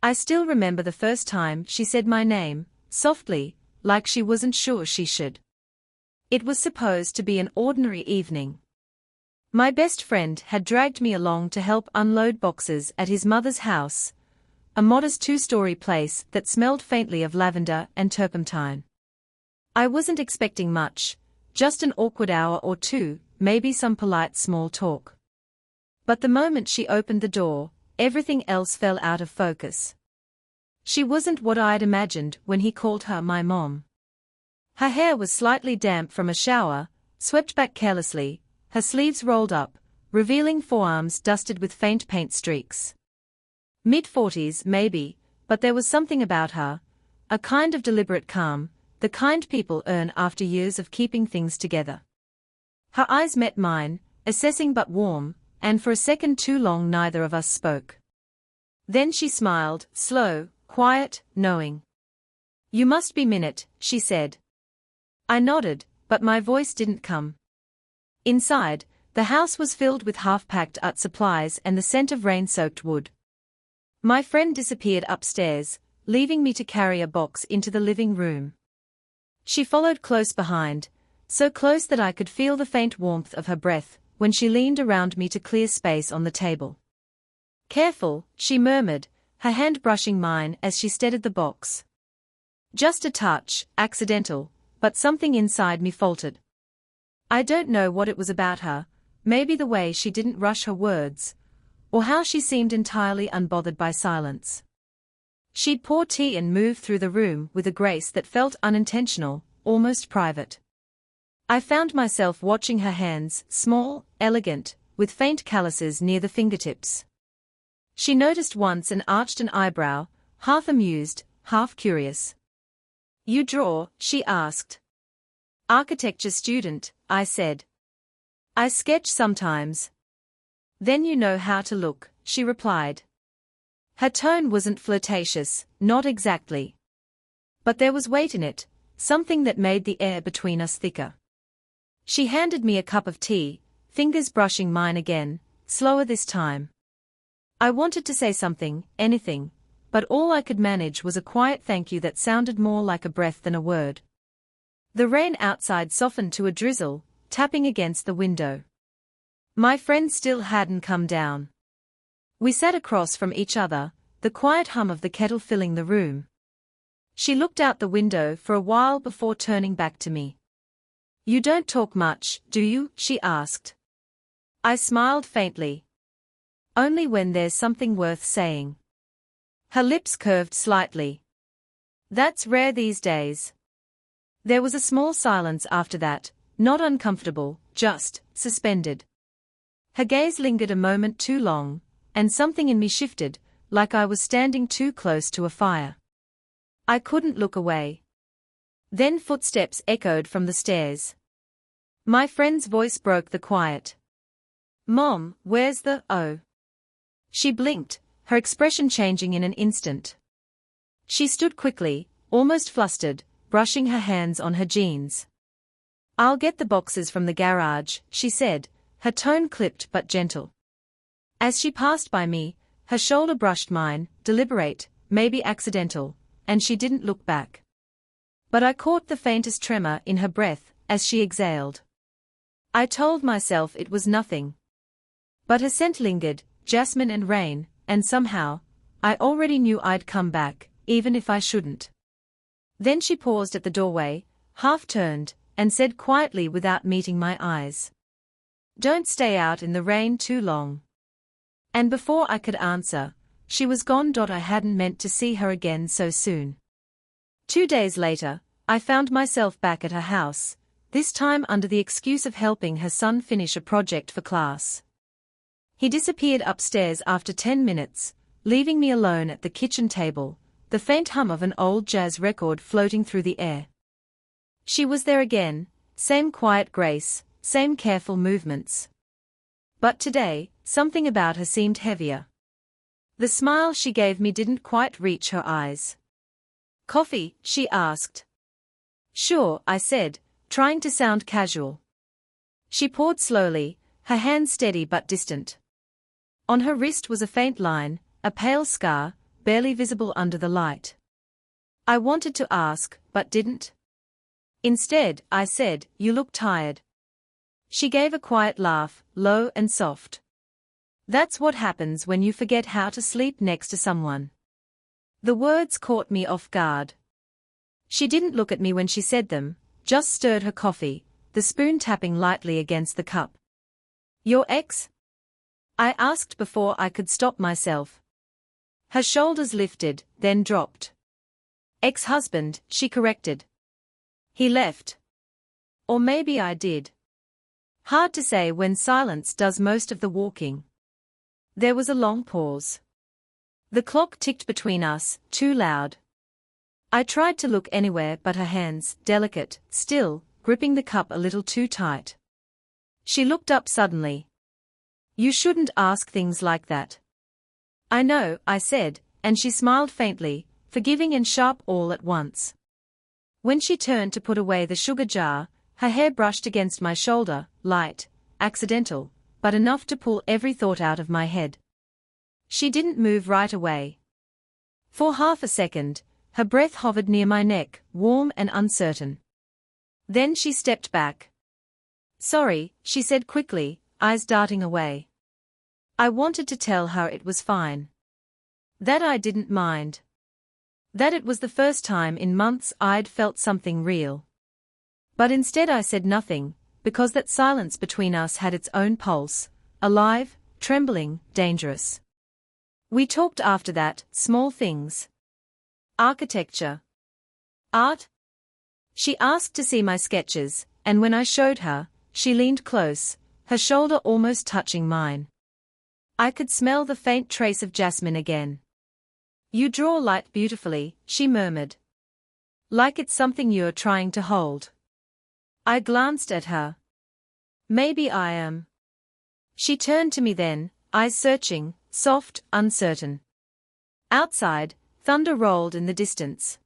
I still remember the first time she said my name, softly, like she wasn't sure she should. It was supposed to be an ordinary evening. My best friend had dragged me along to help unload boxes at his mother's house, a modest two-story place that smelled faintly of lavender and turpentine. I wasn't expecting much, just an awkward hour or two, maybe some polite small talk. But the moment she opened the door, everything else fell out of focus. She wasn't what I'd imagined when he called her my mom. Her hair was slightly damp from a shower, swept back carelessly, her sleeves rolled up, revealing forearms dusted with faint paint streaks. Mid-40s maybe, but there was something about her, a kind of deliberate calm, the kind people earn after years of keeping things together. Her eyes met mine, assessing but warm, and for a second too long neither of us spoke. Then she smiled, slow, quiet, knowing. "You must be Minute," she said. I nodded, but my voice didn't come. Inside, the house was filled with half-packed art supplies and the scent of rain-soaked wood. My friend disappeared upstairs, leaving me to carry a box into the living room. She followed close behind, so close that I could feel the faint warmth of her breath when she leaned around me to clear space on the table. "Careful," she murmured, her hand brushing mine as she steadied the box. Just a touch, accidental, but something inside me faltered. I don't know what it was about her, maybe the way she didn't rush her words, or how she seemed entirely unbothered by silence. She'd pour tea and move through the room with a grace that felt unintentional, almost private. I found myself watching her hands, small, elegant, with faint calluses near the fingertips. She noticed once and arched an eyebrow, half amused, half curious. "You draw?" she asked. "Architecture student," I said. "I sketch sometimes." "Then you know how to look," she replied. Her tone wasn't flirtatious, not exactly. But there was weight in it, something that made the air between us thicker. She handed me a cup of tea, fingers brushing mine again, slower this time. I wanted to say something, anything, but all I could manage was a quiet thank you that sounded more like a breath than a word. The rain outside softened to a drizzle, tapping against the window. My friend still hadn't come down. We sat across from each other, the quiet hum of the kettle filling the room. She looked out the window for a while before turning back to me. "You don't talk much, do you?" she asked. I smiled faintly. "Only when there's something worth saying." Her lips curved slightly. "That's rare these days." There was a small silence after that, not uncomfortable, just suspended. Her gaze lingered a moment too long, and something in me shifted, like I was standing too close to a fire. I couldn't look away. Then footsteps echoed from the stairs. My friend's voice broke the quiet. "Mom, where's the oh?" She blinked, her expression changing in an instant. She stood quickly, almost flustered, brushing her hands on her jeans. "I'll get the boxes from the garage," she said, her tone clipped but gentle. As she passed by me, her shoulder brushed mine, deliberate, maybe accidental, and she didn't look back. But I caught the faintest tremor in her breath as she exhaled. I told myself it was nothing. But her scent lingered, jasmine and rain, and somehow, I already knew I'd come back, even if I shouldn't. Then she paused at the doorway, half turned, and said quietly without meeting my eyes, "Don't stay out in the rain too long." And before I could answer, she was gone. I hadn't meant to see her again so soon. 2 days later, I found myself back at her house, this time under the excuse of helping her son finish a project for class. He disappeared upstairs after 10 minutes, leaving me alone at the kitchen table, the faint hum of an old jazz record floating through the air. She was there again, same quiet grace, same careful movements. But today, something about her seemed heavier. The smile she gave me didn't quite reach her eyes. "Coffee?" she asked. "Sure," I said, trying to sound casual. She poured slowly, her hand steady but distant. On her wrist was a faint line, a pale scar, barely visible under the light. I wanted to ask, but didn't. Instead, I said, "You look tired." She gave a quiet laugh, low and soft. "That's what happens when you forget how to sleep next to someone." The words caught me off guard. She didn't look at me when she said them, just stirred her coffee, the spoon tapping lightly against the cup. "Your ex?" I asked before I could stop myself. Her shoulders lifted, then dropped. "Ex-husband," she corrected. "He left. Or maybe I did." Hard to say when silence does most of the walking. There was a long pause. The clock ticked between us, too loud. I tried to look anywhere but her hands, delicate, still, gripping the cup a little too tight. She looked up suddenly. "You shouldn't ask things like that." "I know," I said, and she smiled faintly, forgiving and sharp all at once. When she turned to put away the sugar jar, her hair brushed against my shoulder, light, accidental, but enough to pull every thought out of my head. She didn't move right away. For half a second, her breath hovered near my neck, warm and uncertain. Then she stepped back. "Sorry," she said quickly, eyes darting away. I wanted to tell her it was fine. That I didn't mind. That it was the first time in months I'd felt something real. But instead I said nothing, because that silence between us had its own pulse, alive, trembling, dangerous. We talked after that, small things. Architecture. Art? She asked to see my sketches, and when I showed her, she leaned close, her shoulder almost touching mine. I could smell the faint trace of jasmine again. "You draw light beautifully," she murmured. "Like it's something you're trying to hold." I glanced at her. "Maybe I am." She turned to me then, eyes searching, soft, uncertain. Outside, thunder rolled in the distance.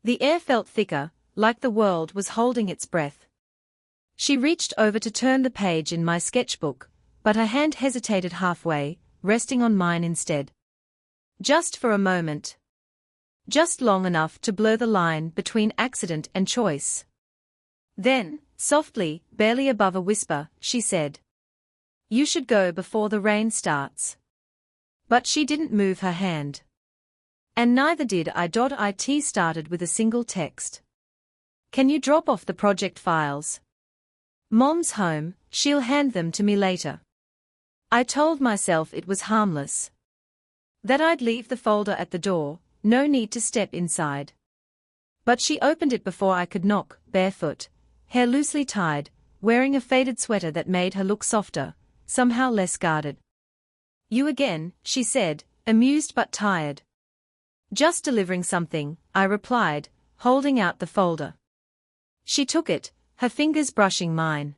The air felt thicker, like the world was holding its breath. She reached over to turn the page in my sketchbook, but her hand hesitated halfway, resting on mine instead. Just for a moment. Just long enough to blur the line between accident and choice. Then, softly, barely above a whisper, she said, "You should go before the rain starts." But she didn't move her hand. And neither did I. It started with a single text. "Can you drop off the project files? Mom's home, she'll hand them to me later." I told myself it was harmless. That I'd leave the folder at the door, no need to step inside. But she opened it before I could knock, barefoot, hair loosely tied, wearing a faded sweater that made her look softer, somehow less guarded. "You again," she said, amused but tired. "Just delivering something," I replied, holding out the folder. She took it, her fingers brushing mine.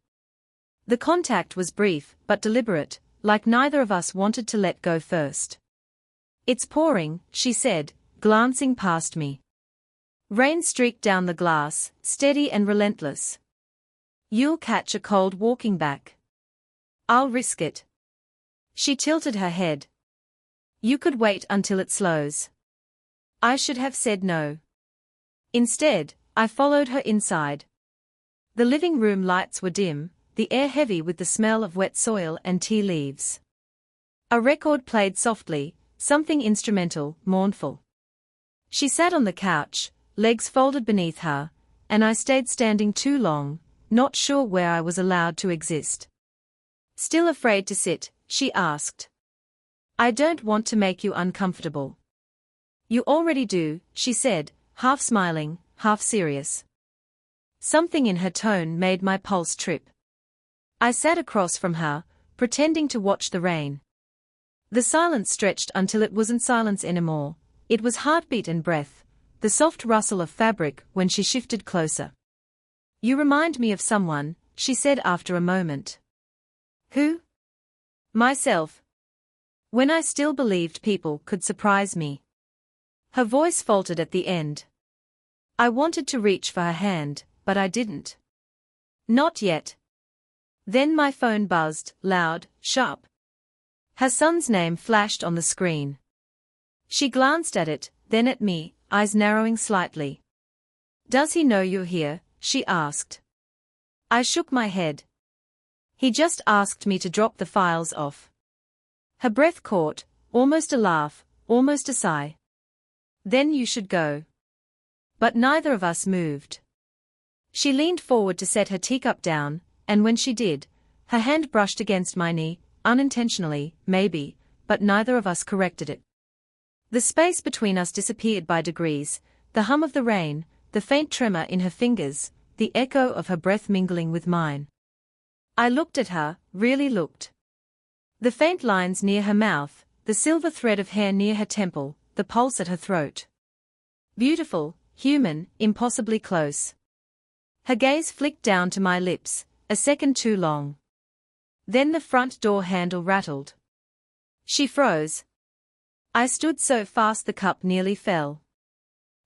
The contact was brief, but deliberate, like neither of us wanted to let go first. "It's pouring," she said, glancing past me. Rain streaked down the glass, steady and relentless. "You'll catch a cold walking back." "I'll risk it." She tilted her head. "You could wait until it slows." I should have said no. Instead, I followed her inside. The living room lights were dim, the air heavy with the smell of wet soil and tea leaves. A record played softly, something instrumental, mournful. She sat on the couch, legs folded beneath her, and I stayed standing too long, not sure where I was allowed to exist. "Still afraid to sit?" she asked. "I don't want to make you uncomfortable." "You already do," she said, half smiling, half serious. Something in her tone made my pulse trip. I sat across from her, pretending to watch the rain. The silence stretched until it wasn't silence anymore. It was heartbeat and breath, the soft rustle of fabric when she shifted closer. "You remind me of someone," she said after a moment. "Who?" "Myself. When I still believed people could surprise me." Her voice faltered at the end. I wanted to reach for her hand, but I didn't. "Not yet." Then my phone buzzed, loud, sharp. Her son's name flashed on the screen. She glanced at it, then at me, eyes narrowing slightly. "Does he know you're here?" she asked. I shook my head. "He just asked me to drop the files off." Her breath caught, almost a laugh, almost a sigh. "Then you should go." But neither of us moved. She leaned forward to set her teacup down, and when she did, her hand brushed against my knee, unintentionally, maybe, but neither of us corrected it. The space between us disappeared by degrees, the hum of the rain, the faint tremor in her fingers, the echo of her breath mingling with mine. I looked at her, really looked. The faint lines near her mouth, the silver thread of hair near her temple, the pulse at her throat. Beautiful, human, impossibly close. Her gaze flicked down to my lips, a second too long. Then the front door handle rattled. She froze. I stood so fast the cup nearly fell.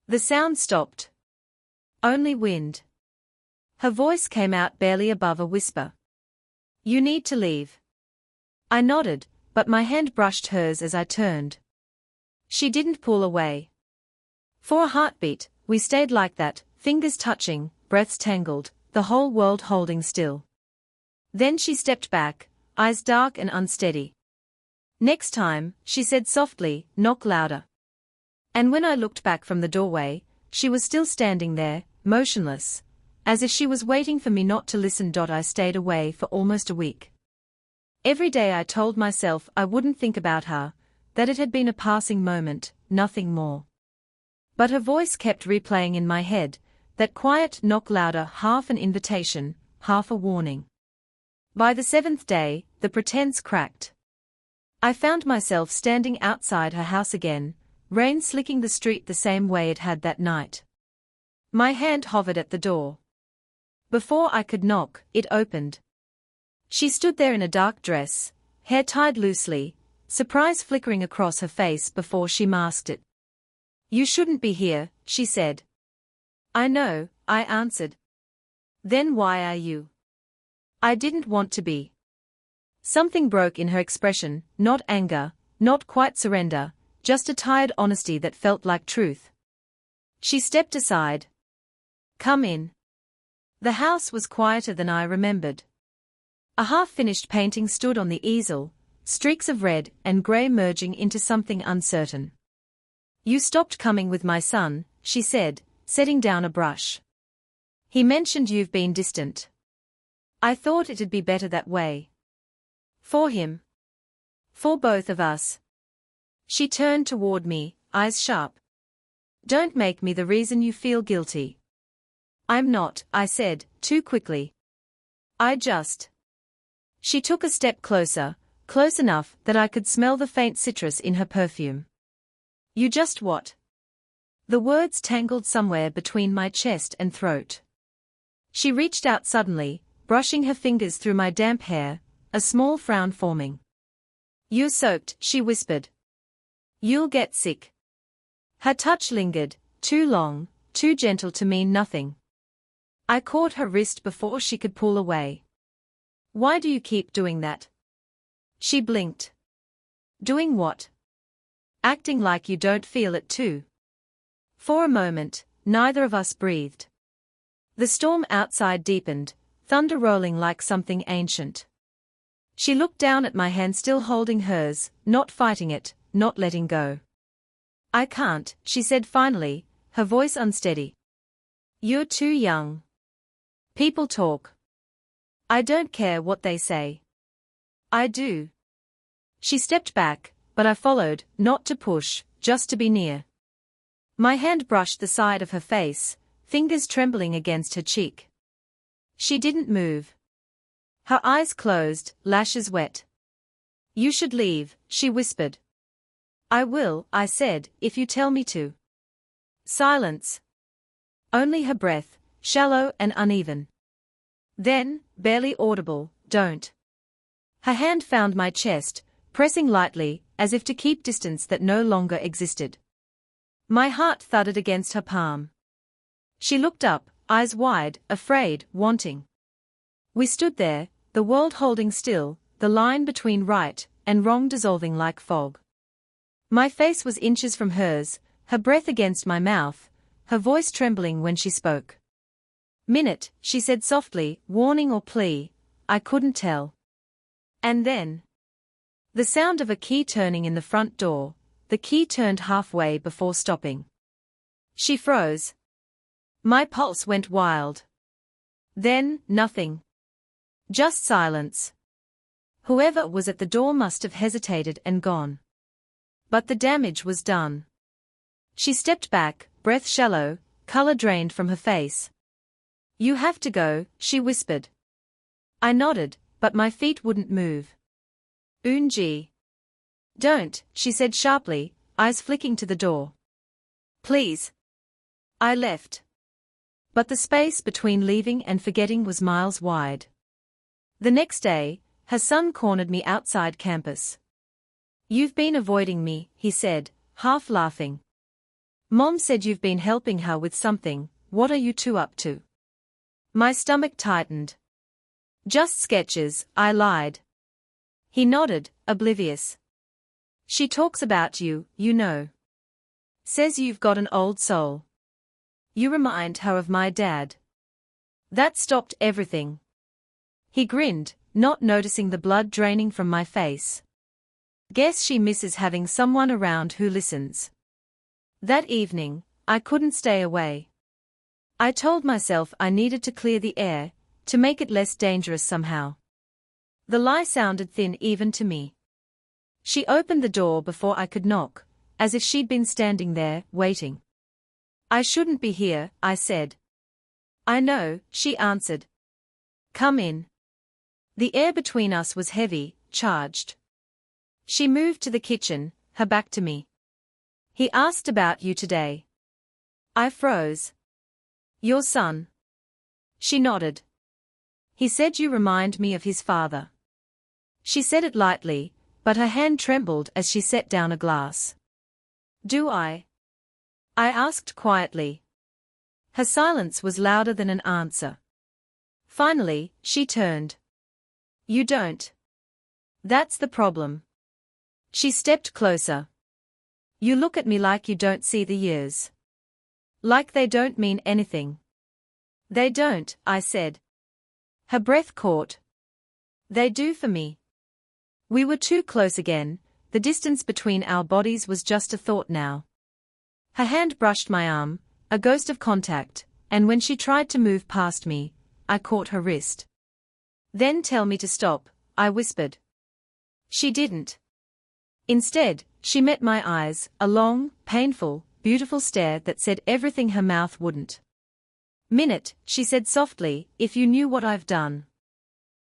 The sound stopped. Only wind. Her voice came out barely above a whisper. "You need to leave." I nodded, but my hand brushed hers as I turned. She didn't pull away. For a heartbeat, we stayed like that, fingers touching, breaths tangled, the whole world holding still. Then she stepped back, eyes dark and unsteady. "Next time," she said softly, "knock louder." And when I looked back from the doorway, she was still standing there, motionless, as if she was waiting for me not to listen. I stayed away for almost a week. Every day I told myself I wouldn't think about her, that it had been a passing moment, nothing more. But her voice kept replaying in my head, that quiet knock louder, half an invitation, half a warning. By the 7th day, the pretense cracked. I found myself standing outside her house again, rain slicking the street the same way it had that night. My hand hovered at the door. Before I could knock, it opened. She stood there in a dark dress, hair tied loosely, surprise flickering across her face before she masked it. "You shouldn't be here," she said. "I know," I answered. "Then why are you?" I didn't want to be. Something broke in her expression, not anger, not quite surrender, just a tired honesty that felt like truth. She stepped aside. "Come in." The house was quieter than I remembered. A half-finished painting stood on the easel, streaks of red and grey merging into something uncertain. "You stopped coming with my son," she said, setting down a brush. "He mentioned you've been distant. I thought it'd be better that way. For him. For both of us." She turned toward me, eyes sharp. "Don't make me the reason you feel guilty." "I'm not," I said, too quickly. "I just..." She took a step closer, close enough that I could smell the faint citrus in her perfume. "You just what?" The words tangled somewhere between my chest and throat. She reached out suddenly, brushing her fingers through my damp hair, a small frown forming. "You're soaked," she whispered. "You'll get sick." Her touch lingered, too long, too gentle to mean nothing. I caught her wrist before she could pull away. "Why do you keep doing that?" She blinked. "Doing what?" "Acting like you don't feel it too." For a moment, neither of us breathed. The storm outside deepened, thunder rolling like something ancient. She looked down at my hand still holding hers, not fighting it, not letting go. "I can't," she said finally, her voice unsteady. "You're too young. People talk. I don't care what they say." "I do." She stepped back, but I followed, not to push, just to be near. My hand brushed the side of her face, fingers trembling against her cheek. She didn't move. Her eyes closed, lashes wet. "You should leave," she whispered. "I will," I said, "if you tell me to." Silence. Only her breath, shallow and uneven. Then, barely audible, "Don't." Her hand found my chest, pressing lightly, as if to keep distance that no longer existed. My heart thudded against her palm. She looked up, eyes wide, afraid, wanting. We stood there, the world holding still, the line between right and wrong dissolving like fog. My face was inches from hers, her breath against my mouth, her voice trembling when she spoke. "Minute," she said softly, warning or plea, I couldn't tell. And then the sound of a key turning in the front door. The key turned halfway before stopping. She froze. My pulse went wild. Then, nothing. Just silence. Whoever was at the door must have hesitated and gone. But the damage was done. She stepped back, breath shallow, color drained from her face. "You have to go," she whispered. I nodded, but my feet wouldn't move. "Unji." "Don't," she said sharply, eyes flicking to the door. "Please." I left. But the space between leaving and forgetting was miles wide. The next day, Hassan cornered me outside campus. "You've been avoiding me," he said, half laughing. "Mom said you've been helping her with something. What are you two up to?" My stomach tightened. "Just sketches," I lied. He nodded, oblivious. "She talks about you, you know. Says you've got an old soul. You remind her of my dad." That stopped everything. He grinned, not noticing the blood draining from my face. "Guess she misses having someone around who listens." That evening, I couldn't stay away. I told myself I needed to clear the air, to make it less dangerous somehow. The lie sounded thin even to me. She opened the door before I could knock, as if she'd been standing there, waiting. "I shouldn't be here," I said. "I know," she answered. "Come in." The air between us was heavy, charged. She moved to the kitchen, her back to me. "He asked about you today." I froze. "Your son?" She nodded. "He said you remind me of his father." She said it lightly, but her hand trembled as she set down a glass. "Do I?" I asked quietly. Her silence was louder than an answer. Finally, she turned. "You don't. That's the problem." She stepped closer. "You look at me like you don't see the years. Like they don't mean anything." "They don't," I said. Her breath caught. "They do for me." We were too close again, the distance between our bodies was just a thought now. Her hand brushed my arm, a ghost of contact, and when she tried to move past me, I caught her wrist. "Then tell me to stop," I whispered. She didn't. Instead, she met my eyes, a long, painful, beautiful stare that said everything her mouth wouldn't. "Minute," she said softly, "if you knew what I've done."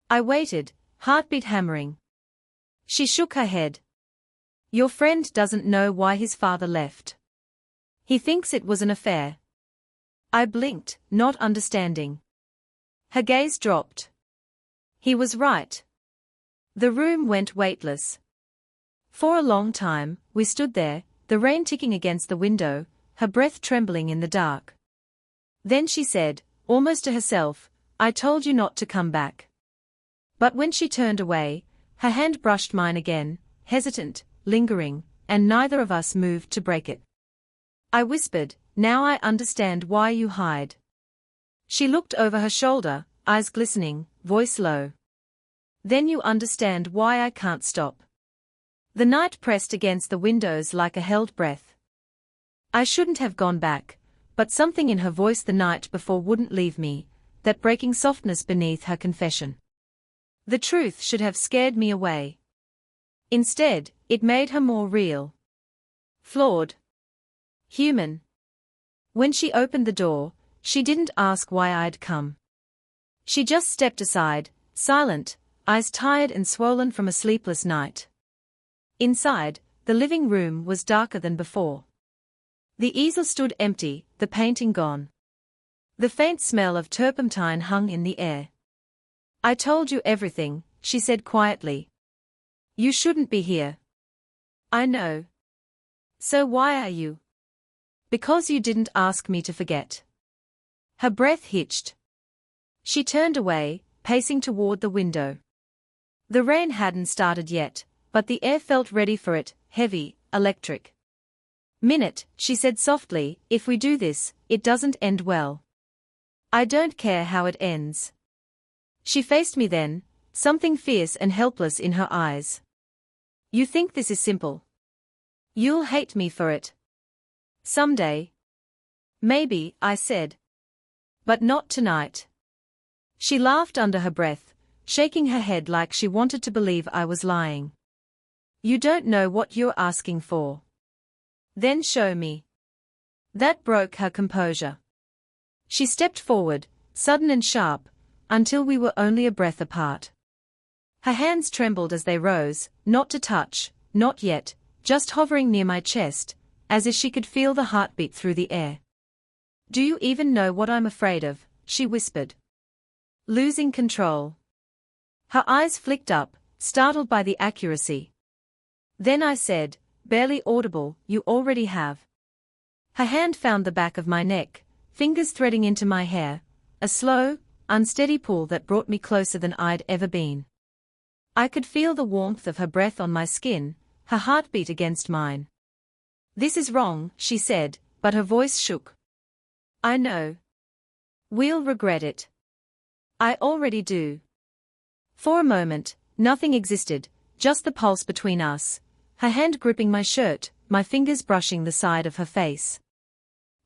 I waited, heartbeat hammering. She shook her head. "Your friend doesn't know why his father left. He thinks it was an affair." I blinked, not understanding. Her gaze dropped. He was right. The room went weightless. For a long time, we stood there, the rain ticking against the window, her breath trembling in the dark. Then she said, almost to herself, "I told you not to come back." But when she turned away, her hand brushed mine again, hesitant, lingering, and neither of us moved to break it. I whispered, "Now I understand why you hide." She looked over her shoulder, eyes glistening, voice low. "Then you understand why I can't stop." The night pressed against the windows like a held breath. I shouldn't have gone back, but something in her voice the night before wouldn't leave me, that breaking softness beneath her confession. The truth should have scared me away. Instead, it made her more real. Flawed. Human. When she opened the door, she didn't ask why I'd come. She just stepped aside, silent, eyes tired and swollen from a sleepless night. Inside, the living room was darker than before. The easel stood empty, the painting gone. The faint smell of turpentine hung in the air. "I told you everything," she said quietly. "You shouldn't be here." "I know. So why are you?" "Because you didn't ask me to forget." Her breath hitched. She turned away, pacing toward the window. The rain hadn't started yet, but the air felt ready for it, heavy, electric. Minute, she said softly, if we do this, it doesn't end well. I don't care how it ends. She faced me then, something fierce and helpless in her eyes. You think this is simple? You'll hate me for it. Someday. Maybe, I said. But not tonight. She laughed under her breath, shaking her head like she wanted to believe I was lying. You don't know what you're asking for. Then show me. That broke her composure. She stepped forward, sudden and sharp, until we were only a breath apart. Her hands trembled as they rose, not to touch, not yet, just hovering near my chest, as if she could feel the heartbeat through the air. Do you even know what I'm afraid of? She whispered. Losing control. Her eyes flicked up, startled by the accuracy. Then I said, barely audible, you already have. Her hand found the back of my neck, fingers threading into my hair, a slow, unsteady pull that brought me closer than I'd ever been. I could feel the warmth of her breath on my skin, her heartbeat against mine. This is wrong, she said, but her voice shook. I know. We'll regret it. I already do. For a moment, nothing existed, just the pulse between us, her hand gripping my shirt, my fingers brushing the side of her face.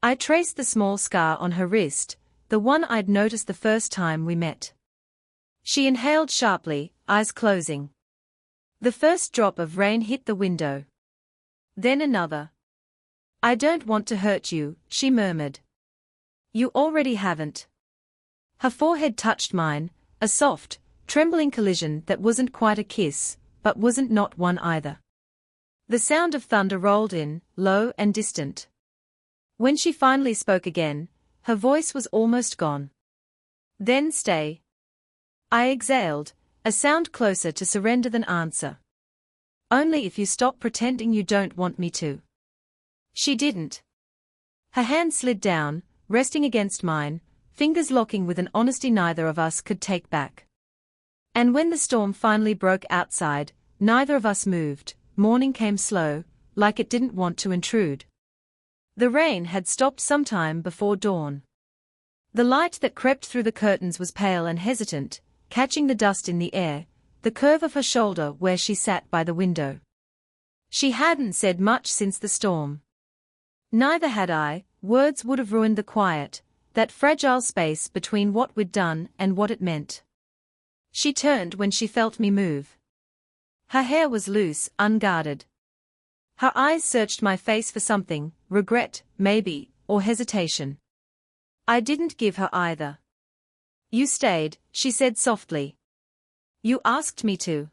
I traced the small scar on her wrist, the one I'd noticed the first time we met. She inhaled sharply, eyes closing. The first drop of rain hit the window. Then another. I don't want to hurt you, she murmured. You already haven't. Her forehead touched mine, a soft, trembling collision that wasn't quite a kiss, but wasn't not one either. The sound of thunder rolled in, low and distant. When she finally spoke again, her voice was almost gone. Then stay. I exhaled, a sound closer to surrender than answer. Only if you stop pretending you don't want me to. She didn't. Her hand slid down, resting against mine, fingers locking with an honesty neither of us could take back. And when the storm finally broke outside, neither of us moved. Morning came slow, like it didn't want to intrude. The rain had stopped sometime before dawn. The light that crept through the curtains was pale and hesitant, catching the dust in the air, the curve of her shoulder where she sat by the window. She hadn't said much since the storm. Neither had I, words would have ruined the quiet, that fragile space between what we'd done and what it meant. She turned when she felt me move. Her hair was loose, unguarded. Her eyes searched my face for something, regret, maybe, or hesitation. I didn't give her either. You stayed, she said softly. You asked me to.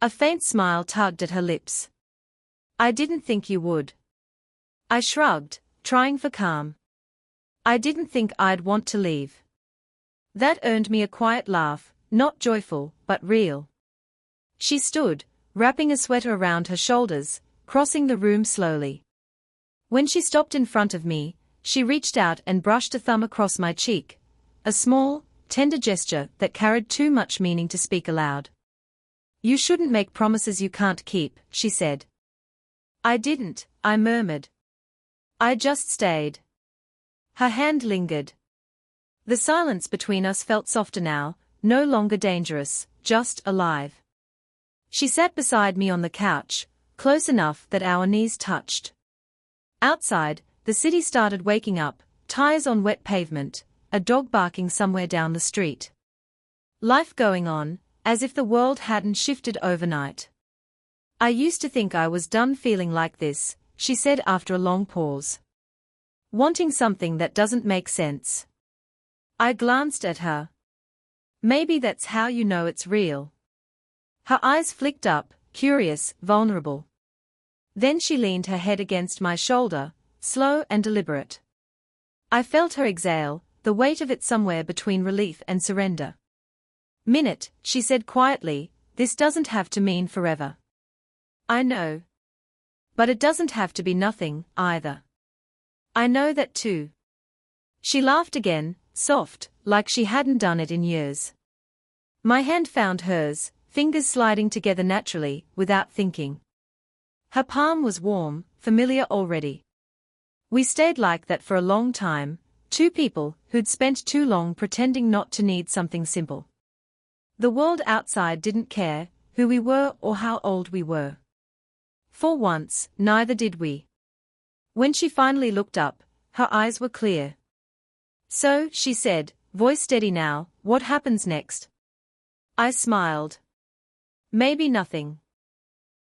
A faint smile tugged at her lips. I didn't think you would. I shrugged, trying for calm. I didn't think I'd want to leave. That earned me a quiet laugh, not joyful, but real. She stood, wrapping a sweater around her shoulders, crossing the room slowly. When she stopped in front of me, she reached out and brushed a thumb across my cheek, a small, tender gesture that carried too much meaning to speak aloud. You shouldn't make promises you can't keep, she said. I didn't, I murmured. I just stayed. Her hand lingered. The silence between us felt softer now, no longer dangerous, just alive. She sat beside me on the couch, close enough that our knees touched. Outside, the city started waking up, tires on wet pavement, a dog barking somewhere down the street. Life going on, as if the world hadn't shifted overnight. I used to think I was done feeling like this, she said after a long pause. Wanting something that doesn't make sense. I glanced at her. Maybe that's how you know it's real. Her eyes flicked up, curious, vulnerable. Then she leaned her head against my shoulder, slow and deliberate. I felt her exhale, the weight of it somewhere between relief and surrender. Minute, she said quietly, this doesn't have to mean forever. I know. But it doesn't have to be nothing, either. I know that too. She laughed again, soft, like she hadn't done it in years. My hand found hers, fingers sliding together naturally, without thinking. Her palm was warm, familiar already. We stayed like that for a long time, two people who'd spent too long pretending not to need something simple. The world outside didn't care who we were or how old we were. For once, neither did we. When she finally looked up, her eyes were clear. "So," she said, voice steady now, "what happens next?" I smiled. "Maybe nothing.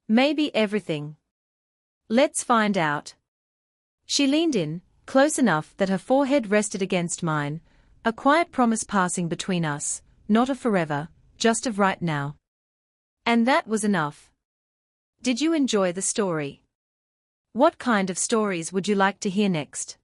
Maybe everything. Let's find out." She leaned in, close enough that her forehead rested against mine, a quiet promise passing between us, not of forever, just of right now. And that was enough. Did you enjoy the story? What kind of stories would you like to hear next?